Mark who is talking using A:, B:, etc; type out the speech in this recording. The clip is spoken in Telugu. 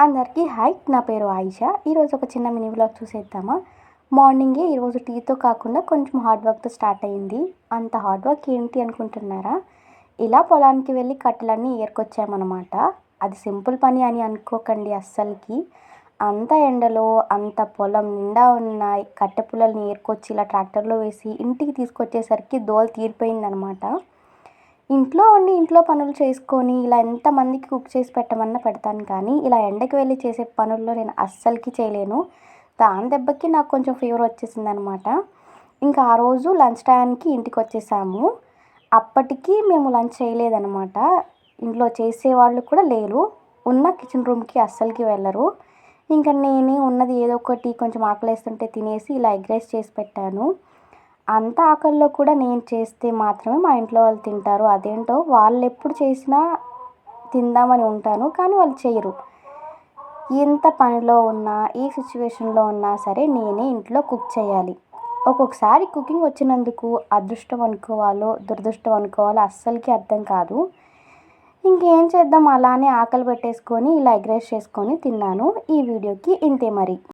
A: అందరికీ హాయ్. నా పేరు ఆయిషా. ఈరోజు ఒక చిన్న మినీ వ్లాగ్ చూసేద్దామా. మార్నింగే ఈరోజు టీతో కాకుండా కొంచెం హార్డ్ వర్క్తో స్టార్ట్ అయ్యింది. అంత హార్డ్ వర్క్ ఏంటి అనుకుంటున్నారా? ఇలా పొలానికి వెళ్ళి కట్టెలన్నీ ఏరుకొచ్చామన్నమాట. అది సింపుల్ పని అని అనుకోకండి అస్సలకి. అంత ఎండలో అంత పొలం నిండా ఉన్న కట్టె పుల్లల్ని ఏరుకొచ్చి ఇలా ట్రాక్టర్లో వేసి ఇంటికి తీసుకొచ్చేసరికి దోల తీరిపోయిందనమాట. ఇంట్లో ఉండి ఇంట్లో పనులు చేసుకొని ఇలా ఎంతమందికి కుక్ చేసి పెట్టమన్నా పెడతాను, కానీ ఇలా ఎండకి వెళ్ళి చేసే పనుల్లో నేను అస్సలకి చేయలేను. దాని దెబ్బకి నాకు కొంచెం ఫీవర్ వచ్చేసిందనమాట. ఇంకా ఆ రోజు లంచ్ టైంకి ఇంటికి వచ్చేసాము. అప్పటికి మేము లంచ్ చేయలేదనమాట. ఇంట్లో చేసేవాళ్ళు కూడా లేరు. ఉన్న కిచెన్ రూమ్కి అస్సలకి వెళ్ళరు. ఇంకా నేనే ఉన్నది ఏదో ఒకటి కొంచెం ఆకలేస్తుంటే తినేసి ఇలా ఎగ్ రైస్ చేసి పెట్టాను. అంత ఆకలిలో కూడా నేను చేస్తే మాత్రమే మా ఇంట్లో వాళ్ళు తింటారు. అదేంటో వాళ్ళు ఎప్పుడు చేసినా తిందామని ఉంటాను, కానీ వాళ్ళు చేయరు. ఎంత పనిలో ఉన్నా ఏ సిచ్యువేషన్లో ఉన్నా సరే నేనే ఇంట్లో కుక్ చేయాలి. ఒక్కొక్కసారి కుకింగ్ వచ్చినందుకు అదృష్టం అనుకోవాలో దురదృష్టం అనుకోవాలో అస్సలకి అర్థం కాదు. ఇంకేం చేద్దాం, అలానే ఆకలి పెట్టేసుకొని ఇలా ఎగ్ రైస్ చేసుకొని తిన్నాను. ఈ వీడియోకి ఇంతే మరి.